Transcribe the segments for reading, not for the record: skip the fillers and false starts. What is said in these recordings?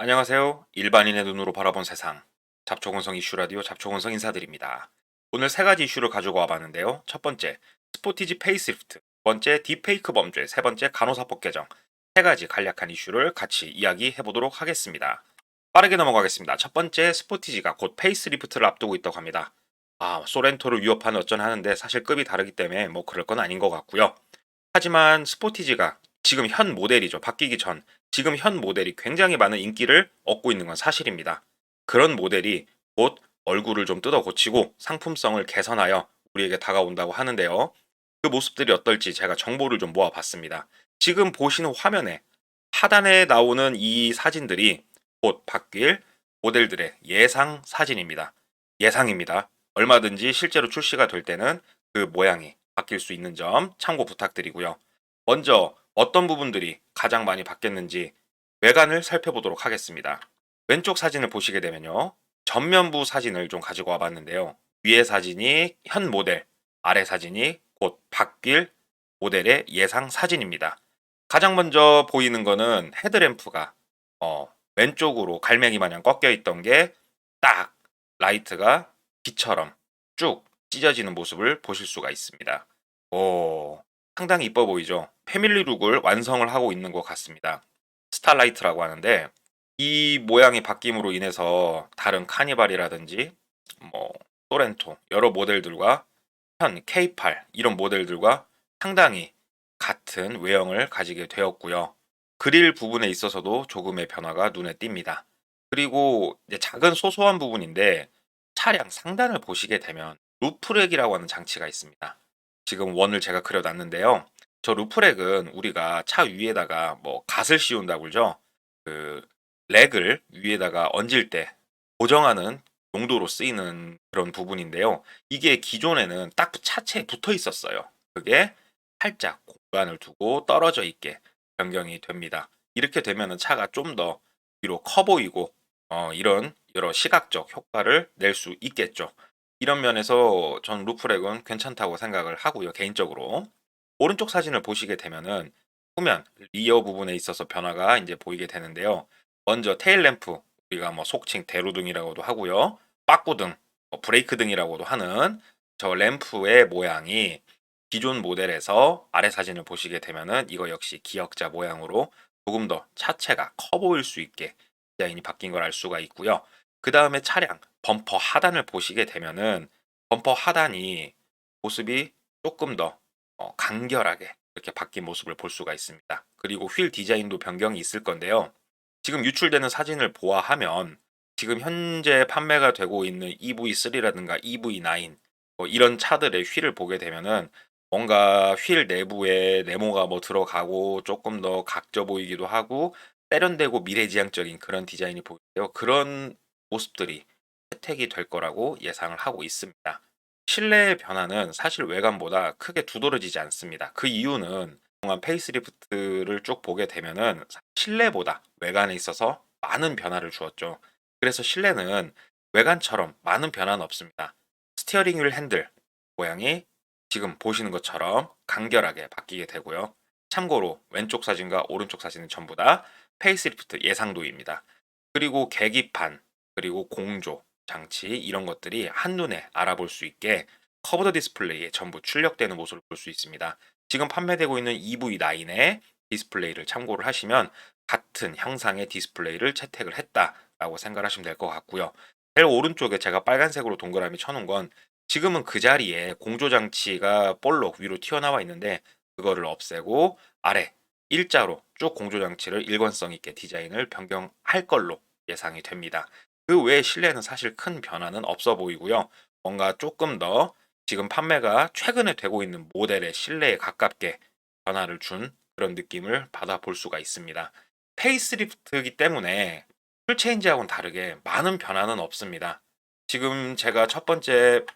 안녕하세요. 일반인의 눈으로 바라본 세상. 잡초근성 이슈 라디오 잡초근성 인사드립니다. 오늘 세 가지 이슈를 가지고 와봤는데요. 첫 번째, 스포티지 페이스리프트. 두 번째, 딥페이크 범죄. 세 번째, 간호사법 개정. 세 가지 간략한 이슈를 같이 이야기해 보도록 하겠습니다. 빠르게 넘어가겠습니다. 첫 번째, 스포티지가 곧 페이스리프트를 앞두고 있다고 합니다. 소렌토를 위협하는 어쩐 하는데 사실 급이 다르기 때문에 뭐 그럴 건 아닌 것 같고요. 하지만 스포티지가 지금 현 모델이죠. 바뀌기 전 지금 현 모델이 굉장히 많은 인기를 얻고 있는 건 사실입니다. 그런 모델이 곧 얼굴을 좀 뜯어 고치고 상품성을 개선하여 우리에게 다가온다고 하는데요. 그 모습들이 어떨지 제가 정보를 좀 모아봤습니다. 지금 보시는 화면에 하단에 나오는 이 사진들이 곧 바뀔 모델들의 예상 사진입니다. 예상입니다. 얼마든지 실제로 출시가 될 때는 그 모양이 바뀔 수 있는 점 참고 부탁드리고요. 먼저 어떤 부분들이 가장 많이 바뀌었는지 외관을 살펴보도록 하겠습니다. 왼쪽 사진을 보시게 되면요. 전면부 사진을 좀 가지고 와봤는데요. 위에 사진이 현 모델, 아래 사진이 곧 바뀔 모델의 예상 사진입니다. 가장 먼저 보이는 거는 헤드램프가 왼쪽으로 갈매기 마냥 꺾여 있던 게 딱 라이트가 비처럼 쭉 찢어지는 모습을 보실 수가 있습니다. 오, 상당히 이뻐 보이죠? 패밀리룩을 완성을 하고 있는 것 같습니다. 스타라이트라고 하는데 이 모양이 바뀜으로 인해서 다른 카니발이라든지 뭐 소렌토 여러 모델들과 현 K8 이런 모델들과 상당히 같은 외형을 가지게 되었고요. 그릴 부분에 있어서도 조금의 변화가 눈에 띕니다. 그리고 이제 작은 소소한 부분인데 차량 상단을 보시게 되면 루프렉이라고 하는 장치가 있습니다. 지금 원을 제가 그려놨는데요. 저 루프렉은 우리가 차 위에다가 뭐 갓을 씌운다고 그러죠. 그 렉을 위에다가 얹을 때 고정하는 용도로 쓰이는 그런 부분인데요. 이게 기존에는 딱 차체에 붙어 있었어요. 그게 살짝 공간을 두고 떨어져 있게 변경이 됩니다. 이렇게 되면은 차가 좀 더 위로 커 보이고 이런 여러 시각적 효과를 낼 수 있겠죠. 이런 면에서 전 루프렉은 괜찮다고 생각을 하고요, 개인적으로. 오른쪽 사진을 보시게 되면은 후면 리어 부분에 있어서 변화가 이제 보이게 되는데요. 먼저 테일 램프, 우리가 뭐 속칭 대로등이라고도 하고요. 빠꾸등, 브레이크 등이라고도 하는 저 램프의 모양이 기존 모델에서 아래 사진을 보시게 되면은 이거 역시 기역자 모양으로 조금 더 차체가 커 보일 수 있게 디자인이 바뀐 걸 알 수가 있고요. 그 다음에 차량 범퍼 하단을 보시게 되면은 범퍼 하단이 모습이 조금 더 간결하게 이렇게 바뀐 모습을 볼 수가 있습니다. 그리고 휠 디자인도 변경이 있을 건데요. 지금 유출되는 사진을 보아하면 지금 현재 판매가 되고 있는 EV3라든가 EV9 이런 차들의 휠을 보게 되면은 뭔가 휠 내부에 네모가 뭐 들어가고 조금 더 각져 보이기도 하고 세련되고 미래지향적인 그런 디자인이 보이는데요. 그런 모습들이 혜택이 될 거라고 예상을 하고 있습니다. 실내의 변화는 사실 외관보다 크게 두드러지지 않습니다. 그 이유는 그동안 페이스리프트를 쭉 보게 되면은 실내보다 외관에 있어서 많은 변화를 주었죠. 그래서 실내는 외관처럼 많은 변화는 없습니다. 스티어링 휠 핸들 모양이 지금 보시는 것처럼 간결하게 바뀌게 되고요. 참고로 왼쪽 사진과 오른쪽 사진은 전부 다 페이스리프트 예상도입니다. 그리고 계기판, 그리고 공조, 장치 이런 것들이 한눈에 알아볼 수 있게 커브드 디스플레이에 전부 출력되는 모습을 볼 수 있습니다. 지금 판매되고 있는 EV9의 디스플레이를 참고를 하시면 같은 형상의 디스플레이를 채택을 했다라고 생각하시면 될 것 같고요. 제일 오른쪽에 제가 빨간색으로 동그라미 쳐놓은 건 지금은 그 자리에 공조 장치가 볼록 위로 튀어나와 있는데 그거를 없애고 아래 일자로 쭉 공조 장치를 일관성 있게 디자인을 변경할 걸로 예상이 됩니다. 그 외에 실내는 사실 큰 변화는 없어 보이고요. 뭔가 조금 더 지금 판매가 최근에 되고 있는 모델의 실내에 가깝게 변화를 준 그런 느낌을 받아볼 수가 있습니다. 페이스리프트이기 때문에 풀체인지하고는 다르게 많은 변화는 없습니다. 지금 제가 첫 번째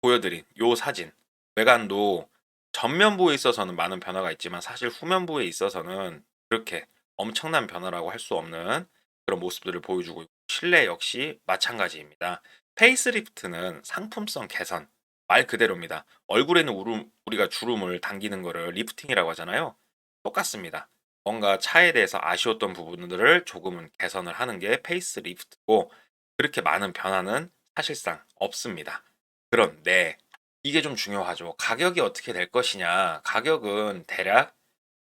보여드린 요 사진 외관도 전면부에 있어서는 많은 변화가 있지만 사실 후면부에 있어서는 그렇게 엄청난 변화라고 할 수 없는 그런 모습들을 보여주고 있고 실내 역시 마찬가지입니다. 페이스리프트는 상품성 개선 말 그대로입니다. 얼굴에는 우리가 주름을 당기는 거를 리프팅이라고 하잖아요. 똑같습니다. 뭔가 차에 대해서 아쉬웠던 부분들을 조금은 개선을 하는 게 페이스리프트고 그렇게 많은 변화는 사실상 없습니다. 그런데 이게 좀 중요하죠. 가격이 어떻게 될 것이냐. 가격은 대략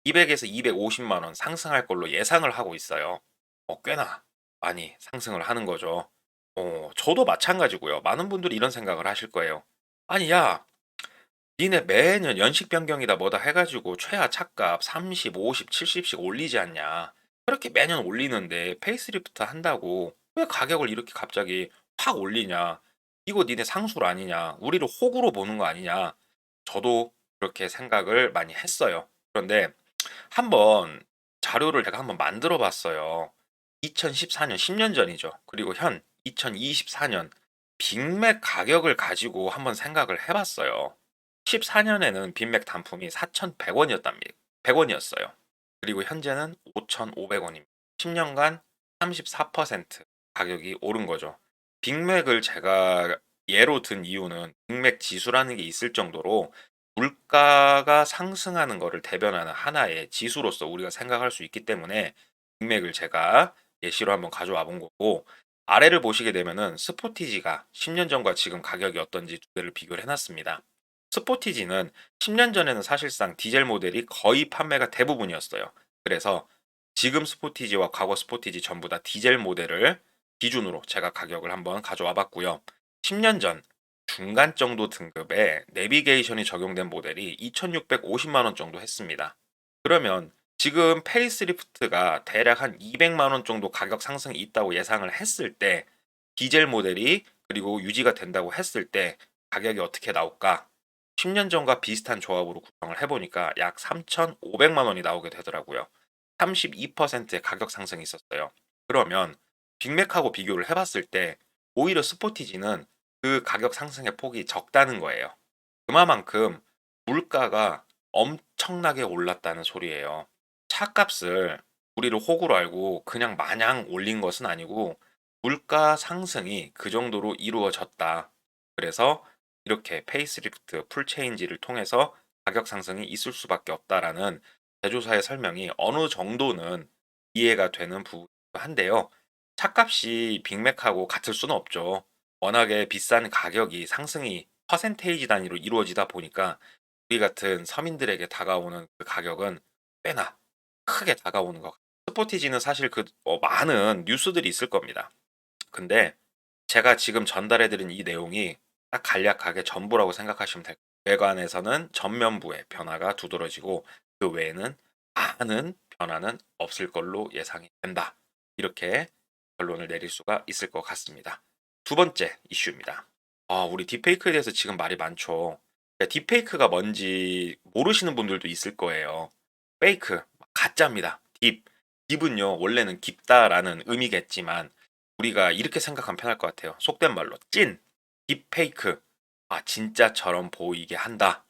200에서 250만 원 상승할 걸로 예상을 하고 있어요. 꽤나 많이 상승을 하는 거죠. 저도 마찬가지고요. 많은 분들이 이런 생각을 하실 거예요. 아니, 야, 니네 매년 연식 변경이다 뭐다 해가지고 최하 차값 30, 50, 70씩 올리지 않냐. 그렇게 매년 올리는데 페이스리프트 한다고 왜 가격을 이렇게 갑자기 확 올리냐. 이거 니네 상술 아니냐. 우리를 호구로 보는 거 아니냐. 저도 그렇게 생각을 많이 했어요. 그런데 한번 자료를 제가 한번 만들어 봤어요. 2014년, 10년 전이죠. 그리고 현 2024년 빅맥 가격을 가지고 한번 생각을 해봤어요. 14년에는 빅맥 단품이 4,100원이었답니다. 100원이었어요. 그리고 현재는 5,500원입니다. 10년간 34% 가격이 오른 거죠. 빅맥을 제가 예로 든 이유는 빅맥 지수라는 게 있을 정도로 물가가 상승하는 것을 대변하는 하나의 지수로서 우리가 생각할 수 있기 때문에 빅맥을 제가 예시로 한번 가져와 본 거고 아래를 보시게 되면은 스포티지가 10년 전과 지금 가격이 어떤지 두 개를 비교를 해놨습니다. 스포티지는 10년 전에는 사실상 디젤 모델이 거의 판매가 대부분이었어요. 그래서 지금 스포티지와 과거 스포티지 전부 다 디젤 모델을 기준으로 제가 가격을 한번 가져와 봤고요. 10년 전 중간 정도 등급의 내비게이션이 적용된 모델이 2,650만 원 정도 했습니다. 그러면 지금 페이스리프트가 대략 한 200만 원 정도 가격 상승이 있다고 예상을 했을 때 디젤 모델이 그리고 유지가 된다고 했을 때 가격이 어떻게 나올까? 10년 전과 비슷한 조합으로 구성을 해보니까 약 3,500만 원이 나오게 되더라고요. 32%의 가격 상승이 있었어요. 그러면 빅맥하고 비교를 해봤을 때 오히려 스포티지는 그 가격 상승의 폭이 적다는 거예요. 그만큼 물가가 엄청나게 올랐다는 소리예요. 차값을 우리를 호구로 알고 그냥 마냥 올린 것은 아니고 물가 상승이 그 정도로 이루어졌다. 그래서 이렇게 페이스리프트 풀체인지를 통해서 가격 상승이 있을 수밖에 없다라는 제조사의 설명이 어느 정도는 이해가 되는 부분이기도 한데요. 차값이 빅맥하고 같을 수는 없죠. 워낙에 비싼 가격이 상승이 퍼센테이지 단위로 이루어지다 보니까 우리 같은 서민들에게 다가오는 그 가격은 꽤나 크게 다가오는 것 같아요. 스포티지는 사실 많은 뉴스들이 있을 겁니다. 근데 제가 지금 전달해드린 이 내용이 딱 간략하게 전부라고 생각하시면 될 거예요. 외관에서는 전면부의 변화가 두드러지고 그 외에는 많은 변화는 없을 걸로 예상이 된다. 이렇게 결론을 내릴 수가 있을 것 같습니다. 두 번째 이슈입니다. 우리 딥페이크에 대해서 지금 말이 많죠. 딥페이크가 뭔지 모르시는 분들도 있을 거예요. 페이크, 가짜입니다. 딥은요, 원래는 깊다라는 의미겠지만 우리가 이렇게 생각하면 편할 것 같아요. 속된 말로 찐, 딥페이크, 진짜처럼 보이게 한다.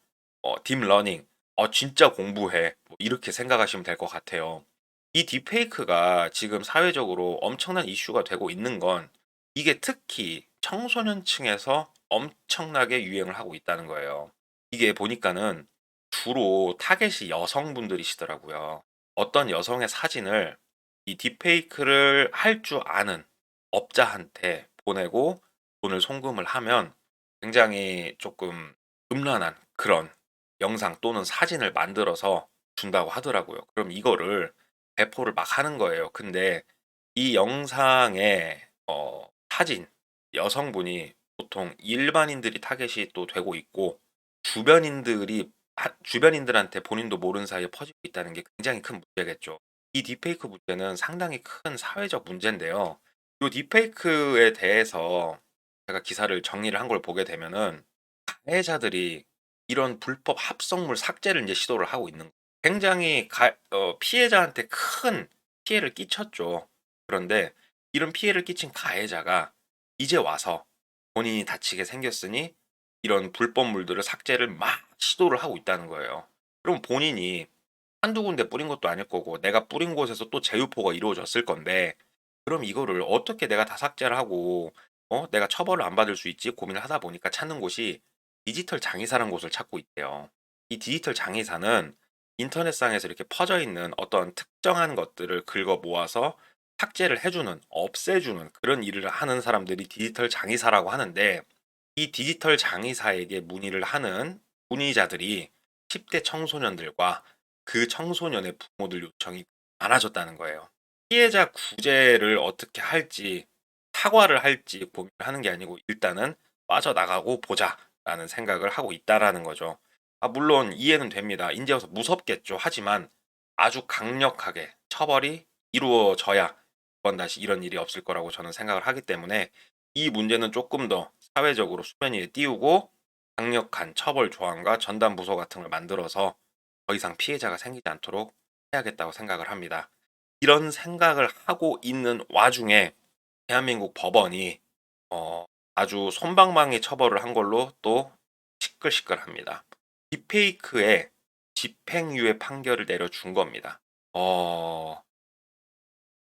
딥러닝, 진짜 공부해. 뭐 이렇게 생각하시면 될 것 같아요. 이 딥페이크가 지금 사회적으로 엄청난 이슈가 되고 있는 건 이게 특히 청소년층에서 엄청나게 유행을 하고 있다는 거예요. 이게 보니까는 주로 타겟이 여성분들이시더라고요. 어떤 여성의 사진을 이 딥페이크를 할 줄 아는 업자한테 보내고 돈을 송금을 하면 굉장히 조금 음란한 그런 영상 또는 사진을 만들어서 준다고 하더라고요. 그럼 이거를 배포를 막 하는 거예요. 근데 이 영상의 사진 여성분이 보통 일반인들이 타겟이 또 되고 있고 주변인들한테 본인도 모르는 사이에 퍼지고 있다는 게 굉장히 큰 문제겠죠. 이 딥페이크 문제는 상당히 큰 사회적 문제인데요. 이 딥페이크에 대해서 제가 기사를 정리를 한 걸 보게 되면은 가해자들이 이런 불법 합성물 삭제를 이제 시도를 하고 있는 거예요. 굉장히 피해자한테 큰 피해를 끼쳤죠. 그런데 이런 피해를 끼친 가해자가 이제 와서 본인이 다치게 생겼으니 이런 불법물들을 삭제를 막 시도를 하고 있다는 거예요. 그럼 본인이 한두 군데 뿌린 것도 아닐 거고 내가 뿌린 곳에서 또 재유포가 이루어졌을 건데 그럼 이거를 어떻게 내가 다 삭제를 하고 내가 처벌을 안 받을 수 있지 고민을 하다 보니까 찾는 곳이 디지털 장의사라는 곳을 찾고 있대요. 이 디지털 장의사는 인터넷상에서 이렇게 퍼져 있는 어떤 특정한 것들을 긁어 모아서 삭제를 해주는, 없애주는 그런 일을 하는 사람들이 디지털 장의사라고 하는데, 이 디지털 장의사에게 문의를 하는 문의자들이 10대 청소년들과 그 청소년의 부모들 요청이 많아졌다는 거예요. 피해자 구제를 어떻게 할지, 사과를 할지 고민을 하는 게 아니고 일단은 빠져나가고 보자라는 생각을 하고 있다라는 거죠. 물론 이해는 됩니다. 이제 와서 무섭겠죠. 하지만 아주 강력하게 처벌이 이루어져야 이번 다시 이런 일이 없을 거라고 저는 생각을 하기 때문에, 이 문제는 조금 더 사회적으로 수면 위에 띄우고 강력한 처벌 조항과 전담 부서 같은 걸 만들어서 더 이상 피해자가 생기지 않도록 해야겠다고 생각을 합니다. 이런 생각을 하고 있는 와중에 대한민국 법원이 아주 솜방망이 처벌을 한 걸로 또 시끌시끌합니다. 딥페이크에 집행유예 판결을 내려준 겁니다.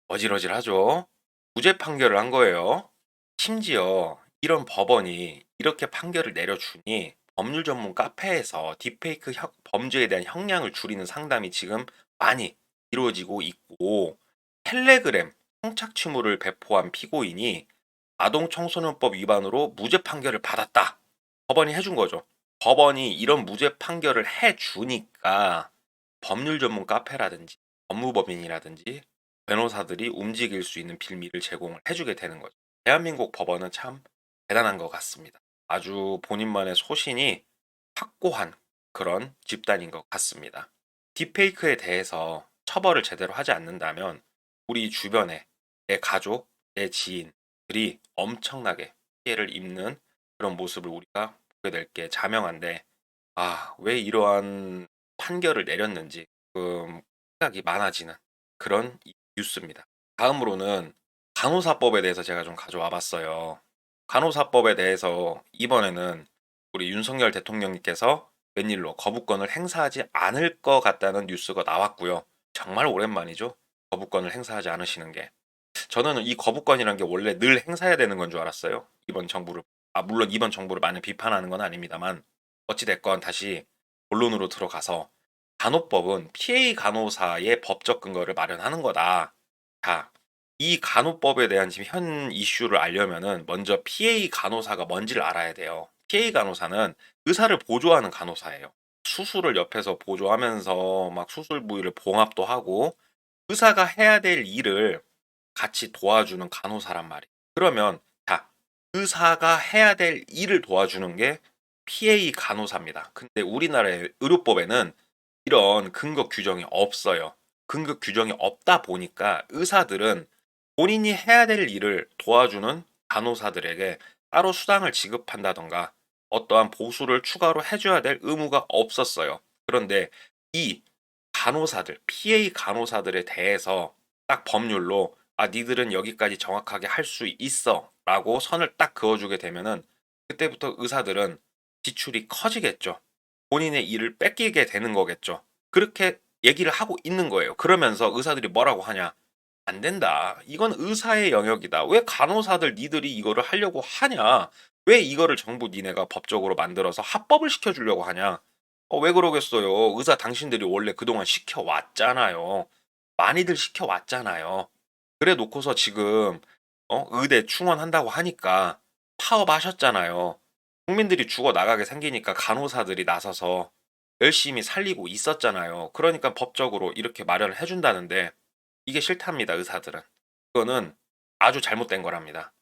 어질어질하죠? 무죄 판결을 한 거예요. 심지어 이런 법원이 이렇게 판결을 내려주니 법률 전문 카페에서 딥페이크 범죄에 대한 형량을 줄이는 상담이 지금 많이 이루어지고 있고, 텔레그램 성착취물을 배포한 피고인이 아동청소년법 위반으로 무죄 판결을 받았다. 법원이 해준 거죠. 법원이 이런 무죄 판결을 해주니까 법률 전문 카페라든지 법무법인이라든지 변호사들이 움직일 수 있는 빌미를 제공을 해주게 되는 거죠. 대한민국 법원은 참 대단한 것 같습니다. 아주 본인만의 소신이 확고한 그런 집단인 것 같습니다. 딥페이크에 대해서 처벌을 제대로 하지 않는다면 우리 주변에 내 가족, 내 지인들이 엄청나게 피해를 입는 그런 모습을 우리가 보게 될 게 자명한데, 왜 이러한 판결을 내렸는지 생각이 많아지는 그런 뉴스입니다. 다음으로는 간호사법에 대해서 제가 좀 가져와 봤어요. 간호사법에 대해서 이번에는 우리 윤석열 대통령님께서 웬일로 거부권을 행사하지 않을 것 같다는 뉴스가 나왔고요. 정말 오랜만이죠. 거부권을 행사하지 않으시는 게. 저는 이 거부권이란 게 원래 늘 행사해야 되는 건 줄 알았어요. 이번 정부를. 물론 이번 정부를 많이 비판하는 건 아닙니다만, 어찌됐건 다시 본론으로 들어가서 간호법은 PA 간호사의 법적 근거를 마련하는 거다. 자, 이 간호법에 대한 지금 현 이슈를 알려면은 먼저 PA 간호사가 뭔지를 알아야 돼요. PA 간호사는 의사를 보조하는 간호사예요. 수술을 옆에서 보조하면서 막 수술 부위를 봉합도 하고 의사가 해야 될 일을 같이 도와주는 간호사란 말이에요. 그러면 자, 의사가 해야 될 일을 도와주는 게 PA 간호사입니다. 근데 우리나라의 의료법에는 이런 근거 규정이 없어요. 근거 규정이 없다 보니까 의사들은 본인이 해야 될 일을 도와주는 간호사들에게 따로 수당을 지급한다던가 어떠한 보수를 추가로 해줘야 될 의무가 없었어요. 그런데 이 간호사들, PA 간호사들에 대해서 딱 법률로 니들은 여기까지 정확하게 할 수 있어 라고 선을 딱 그어주게 되면은 그때부터 의사들은 지출이 커지겠죠. 본인의 일을 뺏기게 되는 거겠죠. 그렇게 얘기를 하고 있는 거예요. 그러면서 의사들이 뭐라고 하냐? 안 된다. 이건 의사의 영역이다. 왜 간호사들 니들이 이거를 하려고 하냐? 왜 이거를 정부 니네가 법적으로 만들어서 합법을 시켜주려고 하냐? 왜 그러겠어요? 의사 당신들이 원래 그동안 시켜왔잖아요. 많이들 시켜왔잖아요. 그래 놓고서 지금 의대 충원한다고 하니까 파업하셨잖아요. 국민들이 죽어 나가게 생기니까 간호사들이 나서서 열심히 살리고 있었잖아요. 그러니까 법적으로 이렇게 마련을 해준다는데 이게 싫답니다, 의사들은. 이거는 아주 잘못된 거랍니다.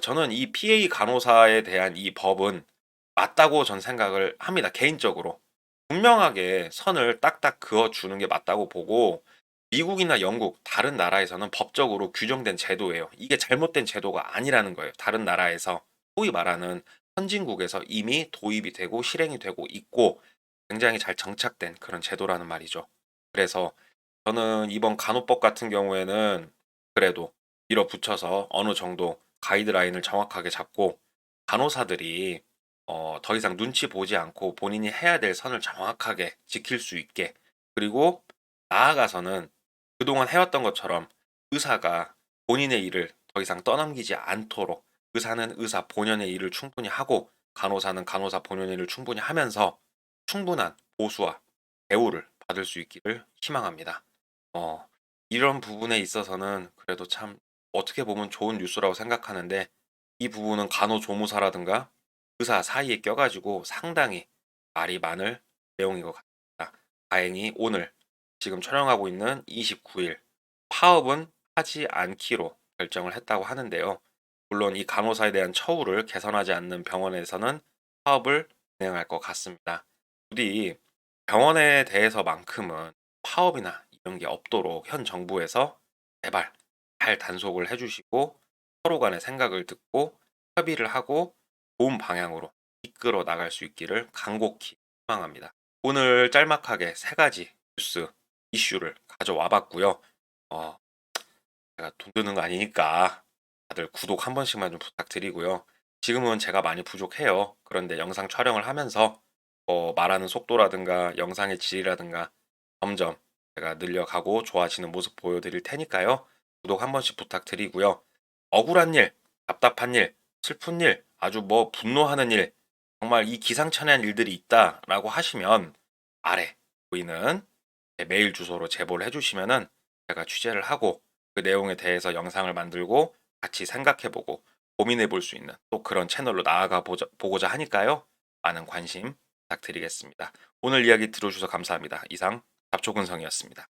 저는 이 PA 간호사에 대한 이 법은 맞다고 전 생각을 합니다, 개인적으로. 분명하게 선을 딱딱 그어주는 게 맞다고 보고, 미국이나 영국, 다른 나라에서는 법적으로 규정된 제도예요. 이게 잘못된 제도가 아니라는 거예요. 다른 나라에서, 소위 말하는 선진국에서 이미 도입이 되고 실행이 되고 있고, 굉장히 잘 정착된 그런 제도라는 말이죠. 그래서 저는 이번 간호법 같은 경우에는 그래도 밀어붙여서 어느 정도 가이드라인을 정확하게 잡고 간호사들이 더 이상 눈치 보지 않고 본인이 해야 될 선을 정확하게 지킬 수 있게, 그리고 나아가서는 그동안 해왔던 것처럼 의사가 본인의 일을 더 이상 떠넘기지 않도록 의사는 의사 본연의 일을 충분히 하고 간호사는 간호사 본연의 일을 충분히 하면서 충분한 보수와 대우를 받을 수 있기를 희망합니다. 어, 이런 부분에 있어서는 그래도 참 어떻게 보면 좋은 뉴스라고 생각하는데 이 부분은 간호조무사라든가 의사 사이에 껴가지고 상당히 말이 많을 내용인 것 같습니다. 다행히 오늘 지금 촬영하고 있는 29일 파업은 하지 않기로 결정을 했다고 하는데요. 물론 이 간호사에 대한 처우를 개선하지 않는 병원에서는 파업을 진행할 것 같습니다. 부디 병원에 대해서만큼은 파업이나 이런 게 없도록 현 정부에서 제발 잘 단속을 해주시고 서로 간의 생각을 듣고 협의를 하고 좋은 방향으로 이끌어 나갈 수 있기를 간곡히 희망합니다. 오늘 짤막하게 세 가지 뉴스 이슈를 가져와 봤고요. 어, 제가 돈 드는 거 아니니까 다들 구독 한 번씩만 좀 부탁드리고요. 지금은 제가 많이 부족해요. 그런데 영상 촬영을 하면서 말하는 속도라든가 영상의 질이라든가 점점 제가 늘려가고 좋아지는 모습 보여드릴 테니까요. 구독 한 번씩 부탁드리고요. 억울한 일, 답답한 일, 슬픈 일, 아주 뭐 분노하는 일, 정말 이 기상천외한 일들이 있다라고 하시면 아래 보이는 제 메일 주소로 제보를 해주시면은 제가 취재를 하고 그 내용에 대해서 영상을 만들고 같이 생각해보고 고민해볼 수 있는 또 그런 채널로 보고자 하니까요. 많은 관심 부탁드리겠습니다. 오늘 이야기 들어주셔서 감사합니다. 이상 잡초근성이었습니다.